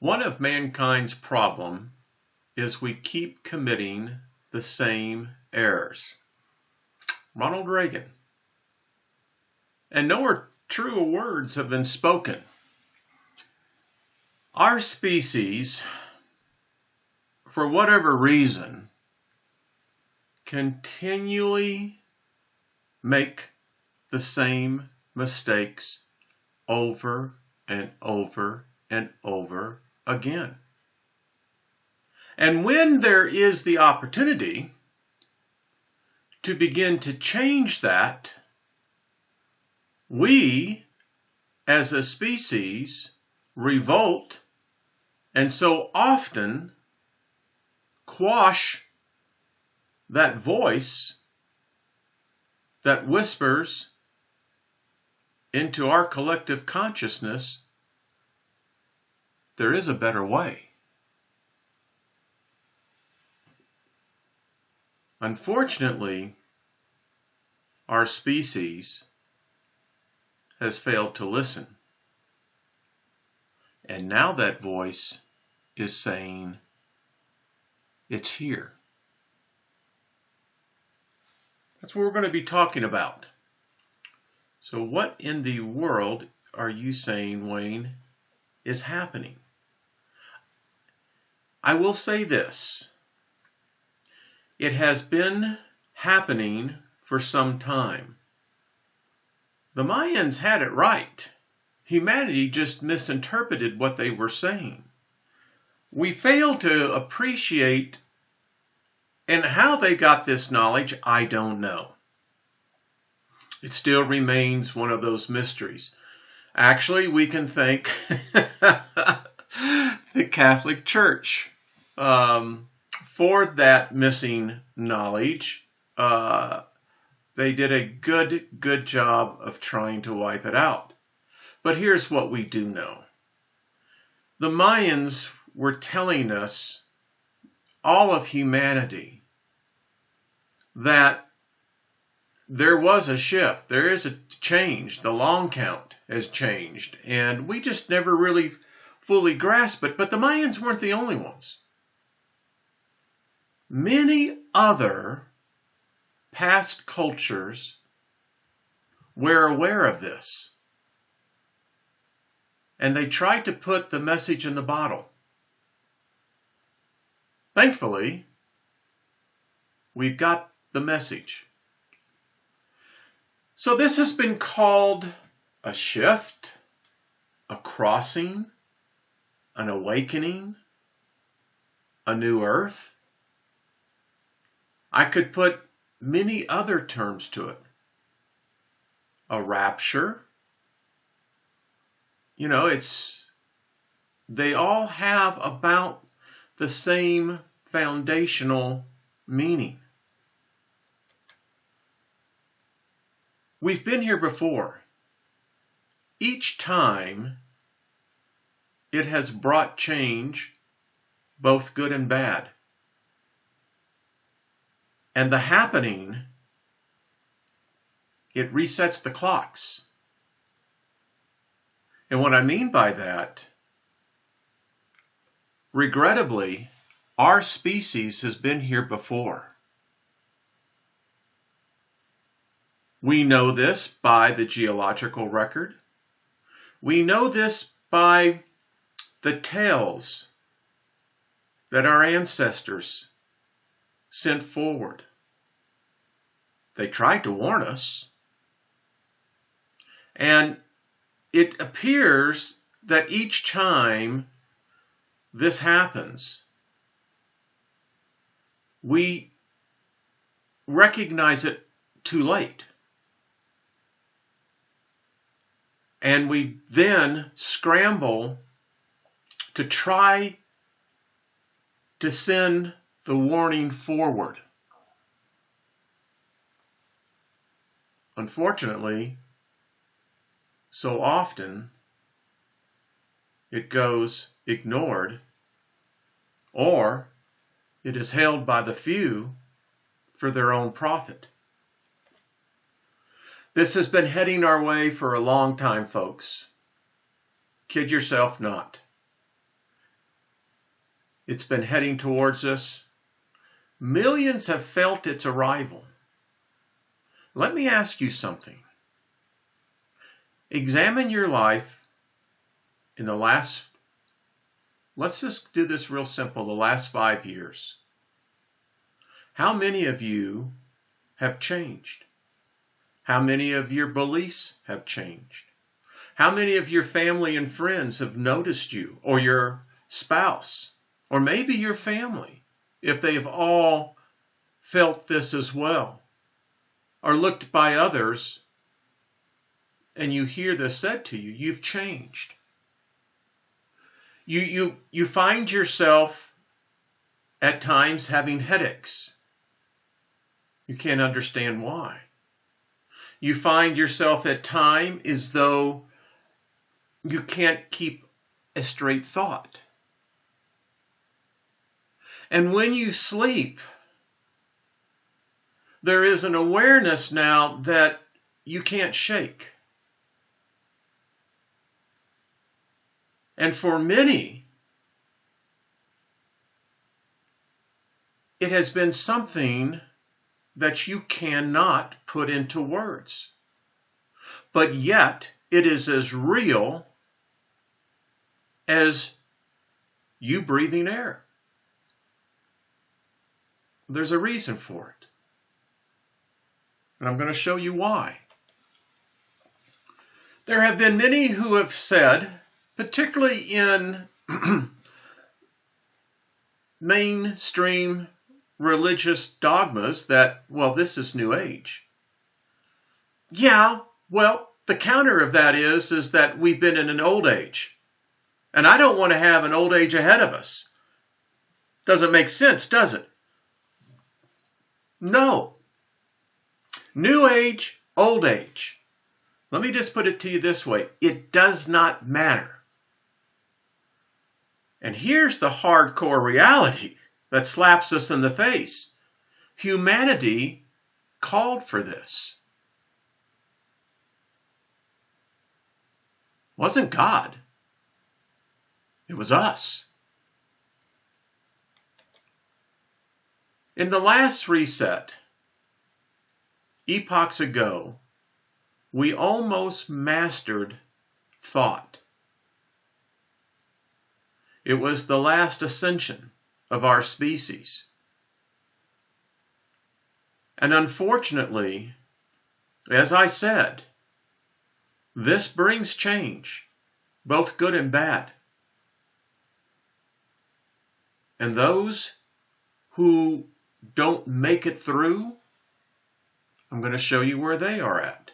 One of mankind's problem is we keep committing the same errors. Ronald Reagan. And nowhere truer words have been spoken. Our species, for whatever reason, continually make the same mistakes over and over and over again. And when there is the opportunity to begin to change that, we, as a species, revolt and so often quash that voice that whispers into our collective consciousness, there is a better way. Unfortunately, our species has failed to listen. And now that voice is saying, it's here. That's what we're going to be talking about. So what in the world are you saying, Wayne, is happening? I will say this. It has been happening for some time. The Mayans had it right. Humanity just misinterpreted what they were saying. We fail to appreciate, and how they got this knowledge, I don't know. It still remains one of those mysteries. Actually, we can thank the Catholic Church for that missing knowledge. They did a good job of trying to wipe it out. But here's what we do know. The Mayans were telling us, all of humanity, that there was a shift. There is a change. The long count has changed. And we just never really fully grasped it. But the Mayans weren't the only ones. Many other past cultures were aware of this. And they tried to put the message in the bottle. Thankfully, we've got the message. So this has been called a shift, a crossing, an awakening, a new earth. I could put many other terms to it. A rapture. You know, they all have about the same foundational meaning. We've been here before. Each time it has brought change, both good and bad. And the happening, it resets the clocks. And what I mean by that, regrettably, our species has been here before. We know this by the geological record. We know this by the tales that our ancestors sent forward. They tried to warn us. And it appears that each time this happens, we recognize it too late. And we then scramble to try to send the warning forward. Unfortunately, so often it goes ignored, or it is held by the few for their own profit. This has been heading our way for a long time, folks. Kid yourself not. It's been heading towards us. Millions have felt its arrival. Let me ask you something. Examine your life in the last, let's just do this real simple, the last 5 years. How many of you have changed? How many of your beliefs have changed? How many of your family and friends have noticed you, or your spouse, or maybe your family, if they've all felt this as well, or looked by others, and you hear this said to you, you've changed. You find yourself at times having headaches. You can't understand why. You find yourself at times as though you can't keep a straight thought. And when you sleep, there is an awareness now that you can't shake. And for many, it has been something that you cannot put into words. But yet, it is as real as you breathing air. There's a reason for it. And I'm going to show you why. There have been many who have said, particularly in mainstream religious dogmas, that, well, this is New Age. Yeah, well, the counter of that is that we've been in an old age. And I don't want to have an old age ahead of us. Doesn't make sense, does it? No. New age, old age. Let me just put it to you this way. It does not matter. And here's the hardcore reality that slaps us in the face. Humanity called for this. It wasn't God. It was us. In the last reset, epochs ago, we almost mastered thought. It was the last ascension of our species. And unfortunately, as I said, this brings change, both good and bad. And those who don't make it through, I'm going to show you where they are at.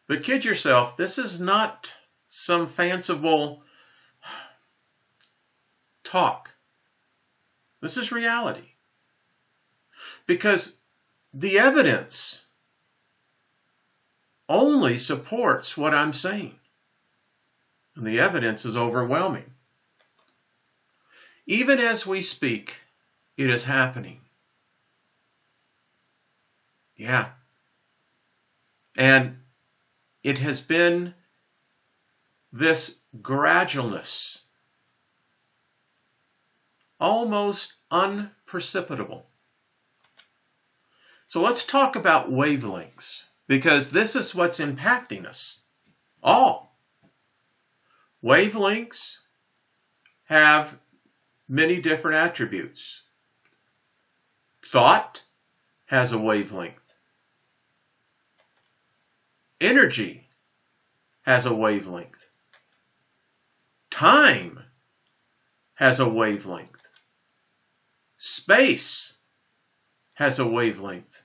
But kid yourself, this is not some fanciful talk. This is reality. Because the evidence only supports what I'm saying. And the evidence is overwhelming. Even as we speak, it is happening. Yeah. And it has been this gradualness, almost unperceptible. So let's talk about wavelengths, because this is what's impacting us all. Wavelengths have many different attributes. Thought has a wavelength. Energy has a wavelength. Time has a wavelength. Space has a wavelength.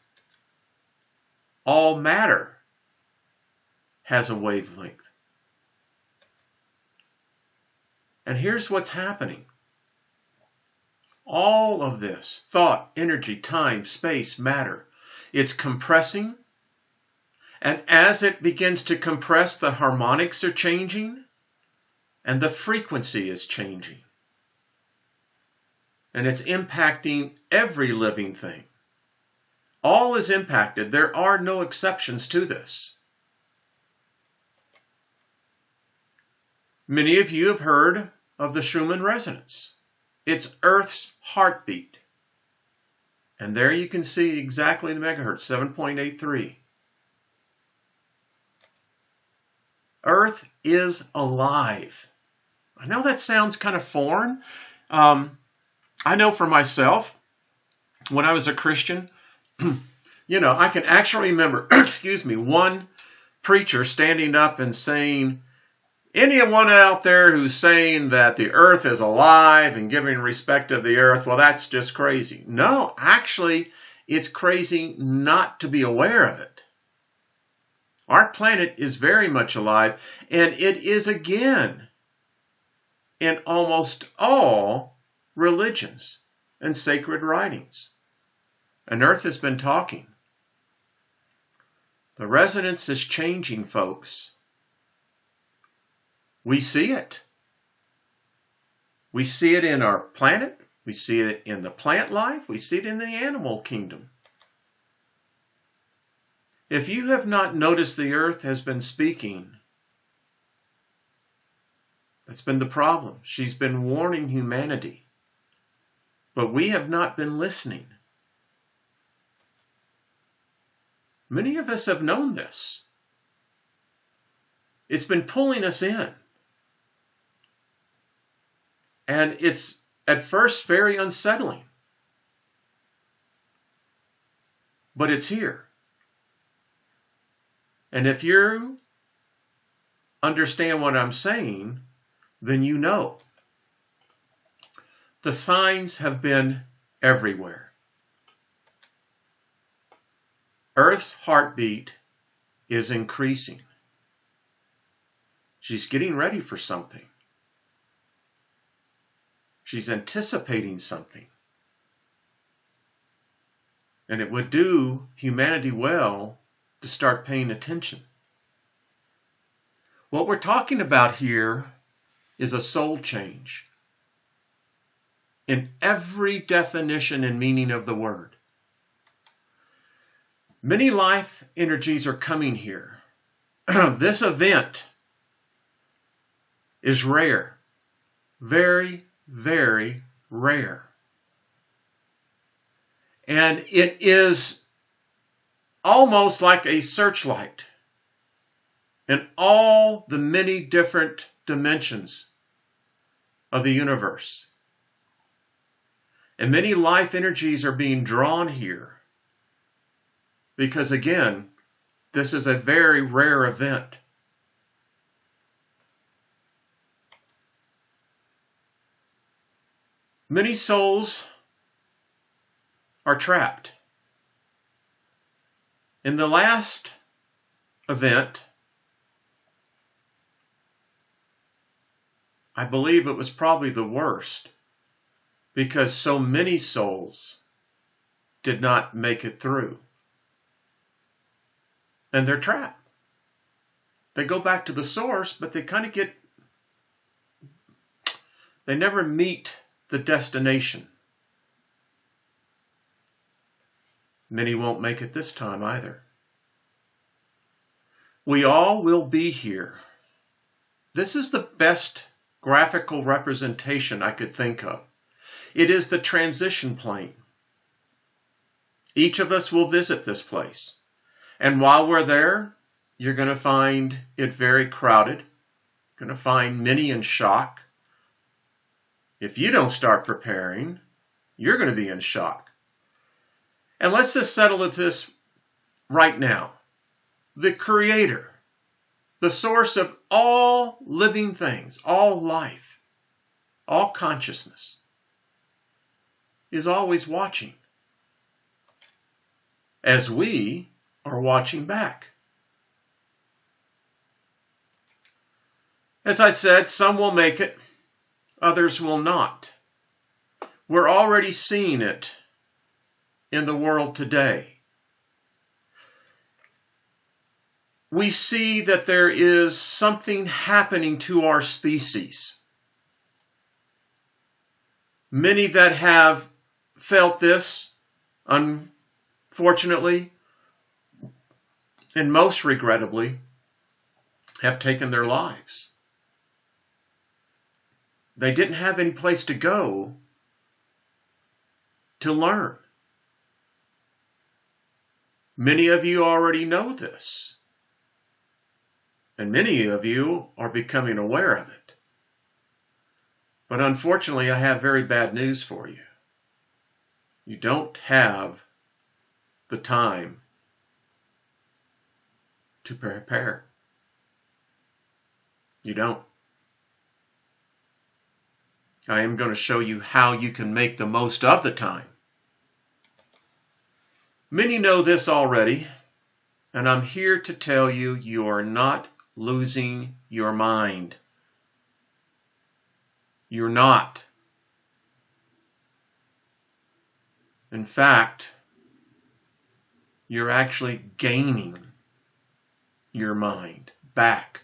All matter has a wavelength. And here's what's happening. All of this, thought, energy, time, space, matter, it's compressing. And as it begins to compress, the harmonics are changing and the frequency is changing. And it's impacting every living thing. All is impacted. There are no exceptions to this. Many of you have heard of the Schumann resonance. It's Earth's heartbeat. And there you can see exactly the megahertz, 7.83. Earth is alive. I know that sounds kind of foreign. I know for myself, when I was a Christian, I can actually remember, one preacher standing up and saying, anyone out there who's saying that the earth is alive and giving respect to the earth, well, that's just crazy. No, actually, it's crazy not to be aware of it. Our planet is very much alive, and it is again in almost all religions and sacred writings. And Earth has been talking. The resonance is changing, folks. We see it. We see it in our planet. We see it in the plant life. We see it in the animal kingdom. If you have not noticed the earth has been speaking, that's been the problem. She's been warning humanity. But we have not been listening. Many of us have known this. It's been pulling us in. And it's at first very unsettling. But it's here. And if you understand what I'm saying, then you know. The signs have been everywhere. Earth's heartbeat is increasing. She's getting ready for something. She's anticipating something. And it would do humanity well to start paying attention. What we're talking about here is a soul change in every definition and meaning of the word. Many life energies are coming here. This event is rare, very, very rare. And it is almost like a searchlight in all the many different dimensions of the universe. And many life energies are being drawn here because, again, this is a very rare event. Many souls are trapped. In the last event, I believe it was probably the worst because so many souls did not make it through. And they're trapped. They go back to the source, but they kind of they never meet the destination. Many won't make it this time either. We all will be here. This is the best graphical representation I could think of. It is the transition plane. Each of us will visit this place. And while we're there, you're going to find it very crowded. You're going to find many in shock. If you don't start preparing, you're going to be in shock. And let's just settle at this right now. The Creator, the source of all living things, all life, all consciousness, is always watching, as we are watching back. As I said, some will make it, others will not. We're already seeing it in the world today. We see that there is something happening to our species. Many that have felt this, unfortunately, and most regrettably, have taken their lives. They didn't have any place to go to learn. Many of you already know this, and many of you are becoming aware of it. But unfortunately, I have very bad news for you. You don't have the time to prepare. You don't. I am going to show you how you can make the most of the time. Many know this already, and I'm here to tell you, you are not losing your mind. You're not. In fact, you're actually gaining your mind back.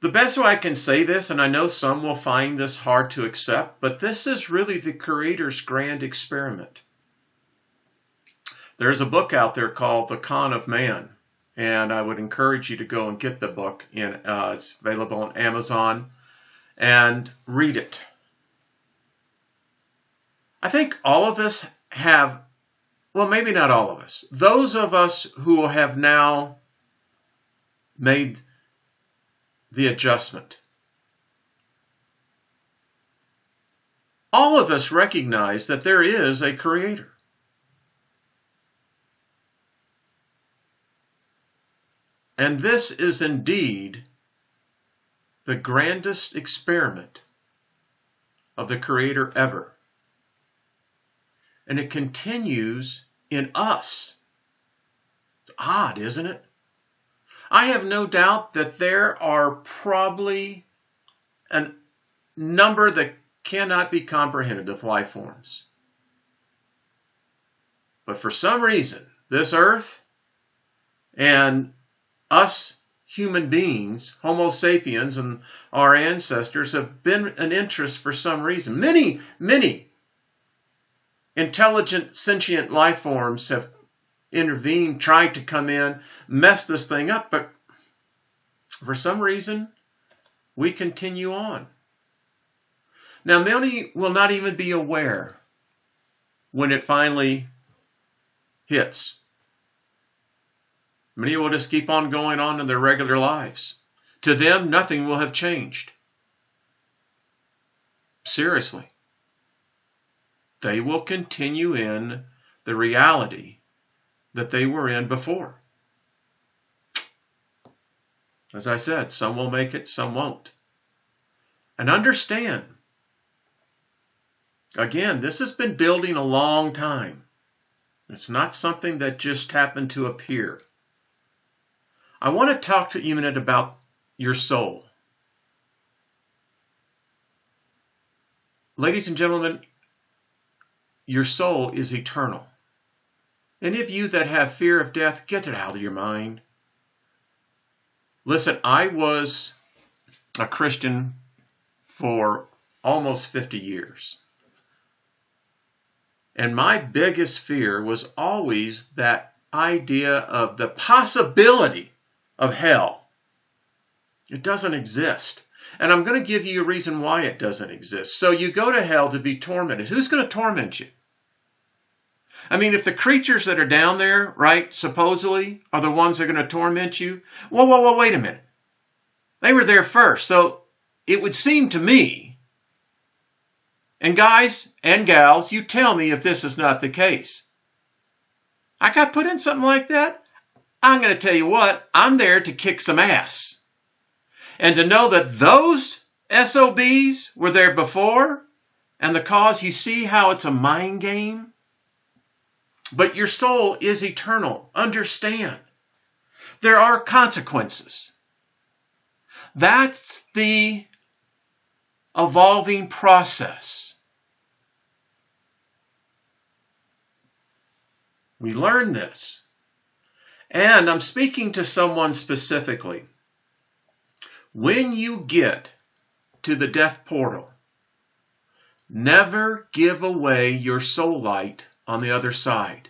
The best way I can say this, and I know some will find this hard to accept, but this is really the Creator's grand experiment. There's a book out there called The Con of Man, and I would encourage you to go and get the book. It's available on Amazon, and read it. I think all of us have, well, maybe not all of us, those of us who have now made the adjustment. All of us recognize that there is a Creator. And this is indeed the grandest experiment of the Creator ever. And it continues in us. It's odd, isn't it? I have no doubt that there are probably a number that cannot be comprehended of life forms. But for some reason, this earth and us human beings, Homo sapiens and our ancestors, have been an interest for some reason. Many, many intelligent, sentient life forms have intervened, tried to come in, mess this thing up, but for some reason, we continue on. Now, many will not even be aware when it finally hits. Many will just keep on going on in their regular lives. To them, nothing will have changed. Seriously. They will continue in the reality that they were in before. As I said, some will make it, some won't. And understand, again, this has been building a long time. It's not something that just happened to appear. I want to talk to you a minute about your soul. Ladies and gentlemen, your soul is eternal. Any of you that have fear of death, get it out of your mind. Listen, I was a Christian for almost 50 years. And my biggest fear was always that idea of the possibility of hell. It doesn't exist. And I'm going to give you a reason why it doesn't exist. So you go to hell to be tormented. Who's going to torment you? I mean, if the creatures that are down there, right, supposedly, are the ones that are going to torment you, whoa, wait a minute. They were there first. So it would seem to me, and guys and gals, you tell me if this is not the case. I got put in something like that? I'm going to tell you what, I'm there to kick some ass. And to know that those SOBs were there before, and the cause, you see how it's a mind game? But your soul is eternal. Understand. There are consequences. That's the evolving process. We learn this. And I'm speaking to someone specifically. When you get to the death portal, never give away your soul light on the other side.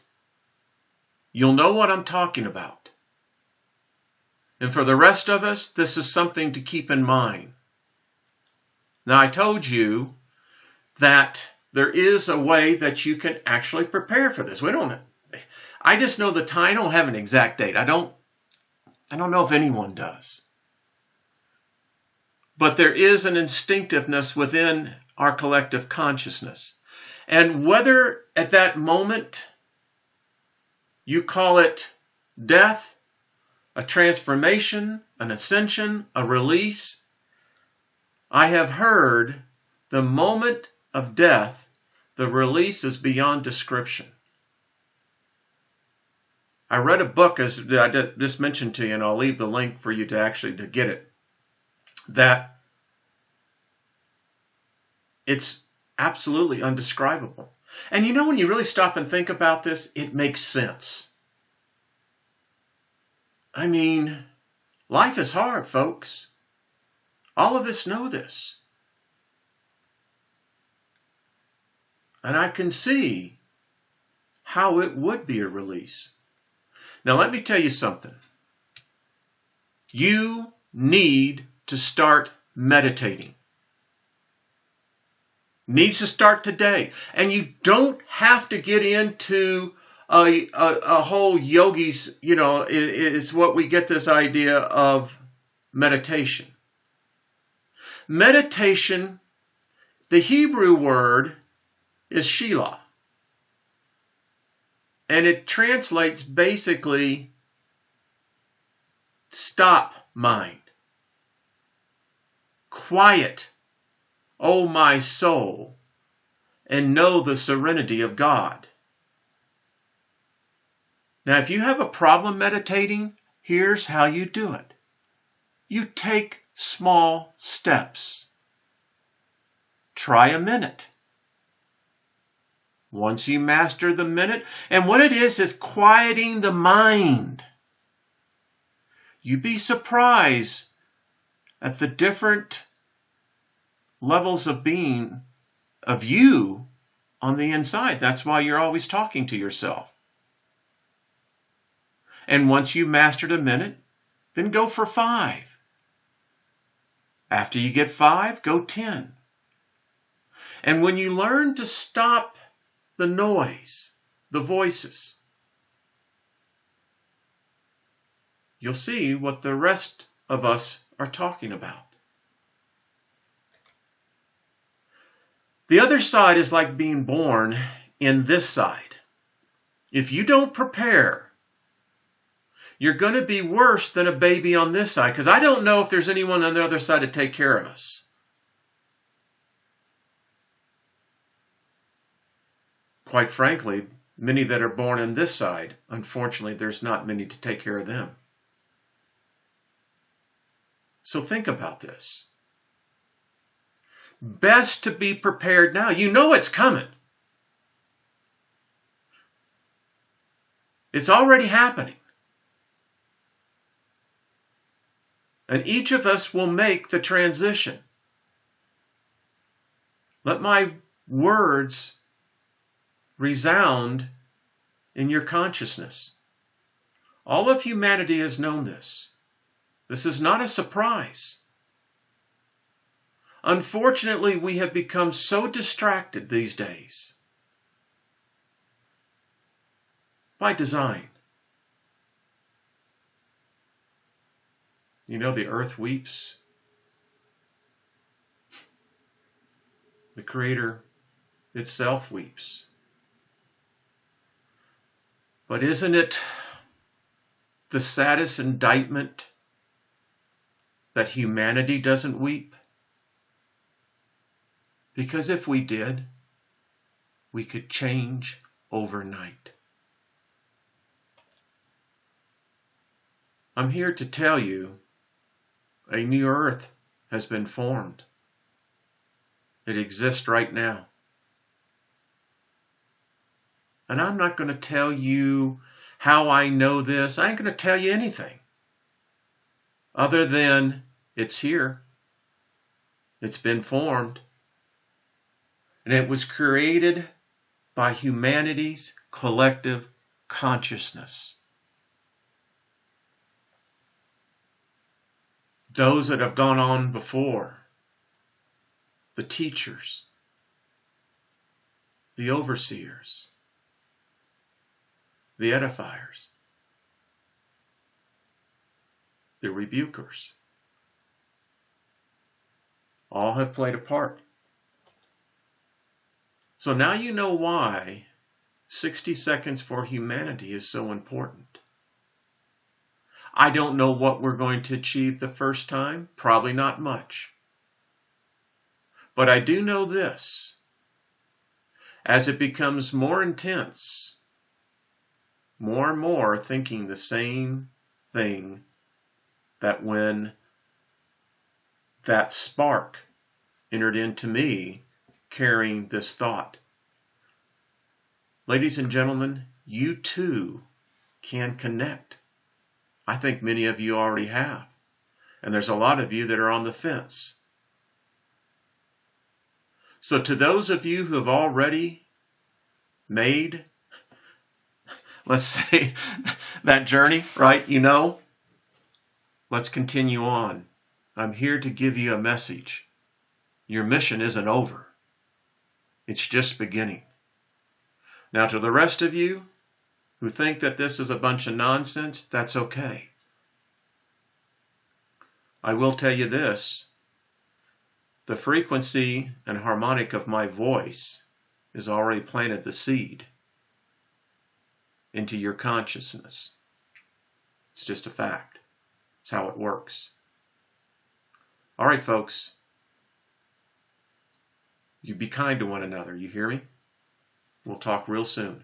You'll know what I'm talking about. And for the rest of us, this is something to keep in mind. Now, I told you that there is a way that you can actually prepare for this. I just know the time. I don't have an exact date. I don't know if anyone does. But there is an instinctiveness within our collective consciousness. And whether at that moment you call it death, a transformation, an ascension, a release, I have heard the moment of death, the release is beyond description. I read a book, as I just mentioned to you, and I'll leave the link for you to get it, that it's absolutely undescribable. And you know, when you really stop and think about this, it makes sense. I mean, life is hard, folks. All of us know this. And I can see how it would be a release. Now, let me tell you something. You need to start meditating. Needs to start today. And you don't have to get into a whole yogis, is what we get this idea of meditation. Meditation, the Hebrew word is Shelah. And it translates basically stop mind. Quiet, O my soul, and know the serenity of God. Now, if you have a problem meditating, here's how you do it. You take small steps. Try a minute. Once you master the minute, and what it is quieting the mind. You'd be surprised at the different levels of being of you on the inside. That's why you're always talking to yourself. And once you mastered a minute, then go for 5. After you get 5, go 10. And when you learn to stop the noise, the voices, you'll see what the rest of us are talking about. The other side is like being born in this side. If you don't prepare, you're going to be worse than a baby on this side, because I don't know if there's anyone on the other side to take care of us. Quite frankly, many that are born on this side, unfortunately, there's not many to take care of them. So think about this. Best to be prepared now. You know it's coming. It's already happening. And each of us will make the transition. Let my words resound in your consciousness. All of humanity has known this. This is not a surprise. Unfortunately, we have become so distracted these days. By design. You know, the earth weeps. The Creator itself weeps. But isn't it the saddest indictment that humanity doesn't weep? Because if we did, we could change overnight. I'm here to tell you a new earth has been formed. It exists right now. And I'm not going to tell you how I know this. I ain't going to tell you anything other than it's here. It's been formed. And it was created by humanity's collective consciousness. those that have gone on before, the teachers, the overseers, the edifiers, the rebukers, all have played a part. So now you know why 60 seconds for humanity is so important. I don't know what we're going to achieve the first time, probably not much. But I do know this: as it becomes more intense, more and more thinking the same thing, that when that spark entered into me carrying this thought. Ladies and gentlemen, you too can connect. I think many of you already have. And there's a lot of you that are on the fence. So to those of you who have already made, let's say, that journey, right? Let's continue on. I'm here to give you a message. Your mission isn't over. It's just beginning. Now, to the rest of you who think that this is a bunch of nonsense, that's okay. I will tell you this: the frequency and harmonic of my voice has already planted the seed into your consciousness. It's just a fact. It's how it works. All right, folks. You be kind to one another. You hear me? We'll talk real soon.